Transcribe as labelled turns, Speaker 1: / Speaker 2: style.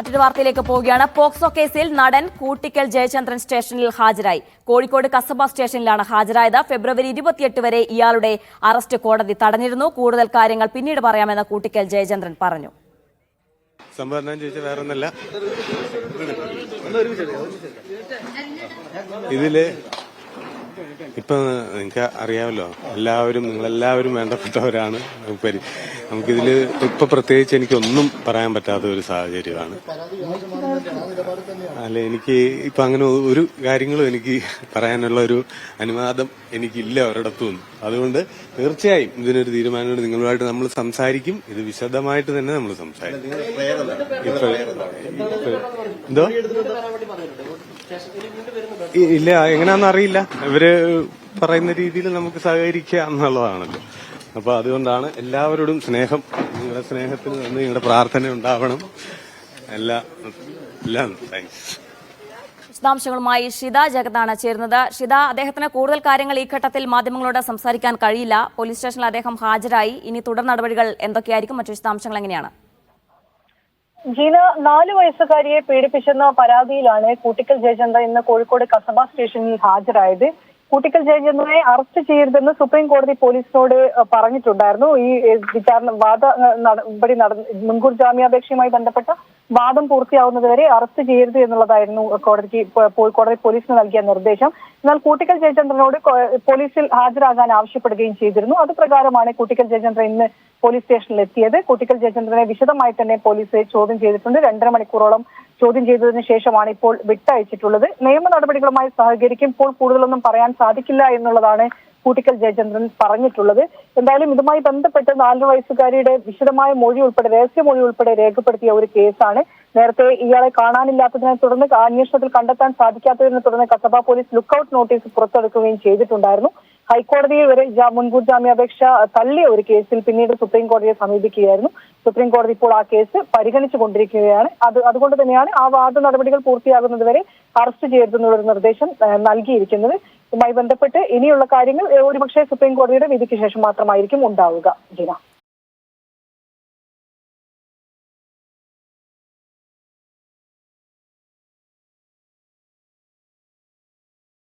Speaker 1: മറ്റൊരു വാർത്തയിലേക്ക് പോവുകയാണ്. പോക്സോ കേസിൽ നടൻ കൂട്ടിക്കൽ ജയചന്ദ്രൻ സ്റ്റേഷനിൽ ഹാജരായി. കോഴിക്കോട് കസബ സ്റ്റേഷനിലാണ് ഹാജരായത്. ഫെബ്രുവരി 28 വരെ ഇയാളുടെ അറസ്റ്റ് കോടതി തടഞ്ഞിരുന്നു. കൂടുതൽ കാര്യങ്ങൾ പിന്നീട് പറയാമെന്ന് കൂട്ടിക്കൽ ജയചന്ദ്രൻ പറഞ്ഞു.
Speaker 2: ഇതില് ഇപ്പൊ നിങ്ങൾക്ക് അറിയാമല്ലോ, നിങ്ങളെല്ലാവരും വേണ്ടപ്പെട്ടവരാണ്. നമുക്കിതില് ഇപ്പൊ പ്രത്യേകിച്ച് എനിക്കൊന്നും പറയാൻ പറ്റാത്ത ഒരു സാഹചര്യമാണ്. അല്ല, എനിക്ക് ഇപ്പൊ അങ്ങനെ ഒരു കാര്യങ്ങളും എനിക്ക് പറയാനുള്ള ഒരു അനുവാദം എനിക്കില്ല ഒരിടത്തും. അതുകൊണ്ട് തീർച്ചയായും ഇതിനൊരു തീരുമാനമുണ്ട്. നിങ്ങളുമായിട്ട് നമ്മൾ സംസാരിക്കും. ഇത് വിശദമായിട്ട് തന്നെ നമ്മൾ സംസാരിക്കും. എന്തോ ഇല്ല, എങ്ങനെയാണെന്ന് അറിയില്ല. ഇവര് പറയുന്ന രീതിയിൽ നമുക്ക് സഹകരിക്കുക എന്നുള്ളതാണല്ലോ. അപ്പൊ അതുകൊണ്ടാണ് എല്ലാവരോടും സ്നേഹം, നിങ്ങളുടെ സ്നേഹത്തിൽ നിന്ന് നിങ്ങളുടെ പ്രാർത്ഥന ഉണ്ടാവണം. എല്ലാം താങ്ക്സ്.
Speaker 1: വിശദാംശങ്ങളുമായി ഷിത ജഗതാണ് ചേരുന്നത്. ഷിത, അദ്ദേഹത്തിന് കൂടുതൽ കാര്യങ്ങൾ ഈ ഘട്ടത്തിൽ മാധ്യമങ്ങളോട് സംസാരിക്കാൻ കഴിയില്ല. പോലീസ് സ്റ്റേഷനിൽ അദ്ദേഹം ഹാജരായി. ഇനി തുടർ നടപടികൾ എന്തൊക്കെയായിരിക്കും? മറ്റു വിശദാംശങ്ങൾ എങ്ങനെയാണ്?
Speaker 3: ജീന, 4 വയസ്സുകാരിയെ പീഡിപ്പിച്ചെന്ന പരാതിയിലാണ് കൂട്ടിക്കൽ ജയചന്ദ്രൻ ഇന്ന് കോഴിക്കോട് കസബ സ്റ്റേഷനിൽ ഹാജരായത്. കൂട്ടിക്കൽ ജയചന്ദ്രനെ അറസ്റ്റ് ചെയ്യരുതെന്ന് സുപ്രീം കോടതി പോലീസിനോട് പറഞ്ഞിട്ടുണ്ടായിരുന്നു. ഈ മുൻകൂർ ജാമ്യാപേക്ഷയുമായി ബന്ധപ്പെട്ട വാദം പൂർത്തിയാവുന്നതുവരെ അറസ്റ്റ് ചെയ്യരുത് എന്നുള്ളതായിരുന്നു കോടതി പോലീസിന് നൽകിയ നിർദ്ദേശം. എന്നാൽ കൂട്ടിക്കൽ ജയചന്ദ്രനോട് പോലീസിൽ ഹാജരാകാൻ ആവശ്യപ്പെടുകയും ചെയ്തിരുന്നു. അത് പ്രകാരമാണ് കൂട്ടിക്കൽ ജയചന്ദ്രൻ ഇന്ന് പോലീസ് സ്റ്റേഷനിൽ എത്തിയത്. കൂട്ടിക്കൽ ജയചന്ദ്രനെ വിശദമായി തന്നെ പോലീസ് ചോദ്യം ചെയ്തിട്ടുണ്ട്. 2.5 മണിക്കൂറോളം ചോദ്യം ചെയ്തതിനു ശേഷമാണ് ഇപ്പോൾ വിട്ടയച്ചിട്ടുള്ളത്. നിയമ നടപടികളുമായി സഹകരിക്കും. ഇപ്പോൾ കൂടുതലൊന്നും പറയാൻ സാധിക്കില്ല എന്നുള്ളതാണ് കൂട്ടിക്കൽ ജയചന്ദ്രൻ പറഞ്ഞിട്ടുള്ളത്. എന്തായാലും ഇതുമായി ബന്ധപ്പെട്ട് 4 വയസ്സുകാരിയുടെ വിശദമായ മൊഴി ഉൾപ്പെടെ രഹസ്യമൊഴി ഉൾപ്പെടെ രേഖപ്പെടുത്തിയ ഒരു കേസാണ്. നേരത്തെ ഇയാളെ കാണാനില്ലാത്തതിനെ തുടർന്ന് അന്വേഷണത്തിൽ കണ്ടെത്താൻ സാധിക്കാത്തതിനെ തുടർന്ന് കസബ പോലീസ് ലുക്കൌട്ട് നോട്ടീസ് പുറത്തെടുക്കുകയും ചെയ്തിട്ടുണ്ടായിരുന്നു. ഹൈക്കോടതിയിൽ വരെ മുൻകൂർ ജാമ്യാപേക്ഷ തള്ളിയ ഒരു കേസിൽ പിന്നീട് സുപ്രീം കോടതിയെ സമീപിക്കുകയായിരുന്നു. സുപ്രീം കോടതി ഇപ്പോൾ ആ കേസ് പരിഗണിച്ചുകൊണ്ടിരിക്കുകയാണ്. അതുകൊണ്ട് തന്നെയാണ് ആ വാദ നടപടികൾ പൂർത്തിയാകുന്നതുവരെ അറസ്റ്റ് ചെയ്യരുതെന്നുള്ളൊരു നിർദ്ദേശം നൽകിയിരിക്കുന്നത്. ഇതുമായി ബന്ധപ്പെട്ട് ഇനിയുള്ള കാര്യങ്ങൾ ഒരുപക്ഷെ സുപ്രീം കോടതിയുടെ വിധിക്ക് ശേഷം മാത്രമായിരിക്കും ഉണ്ടാവുക. ജീന.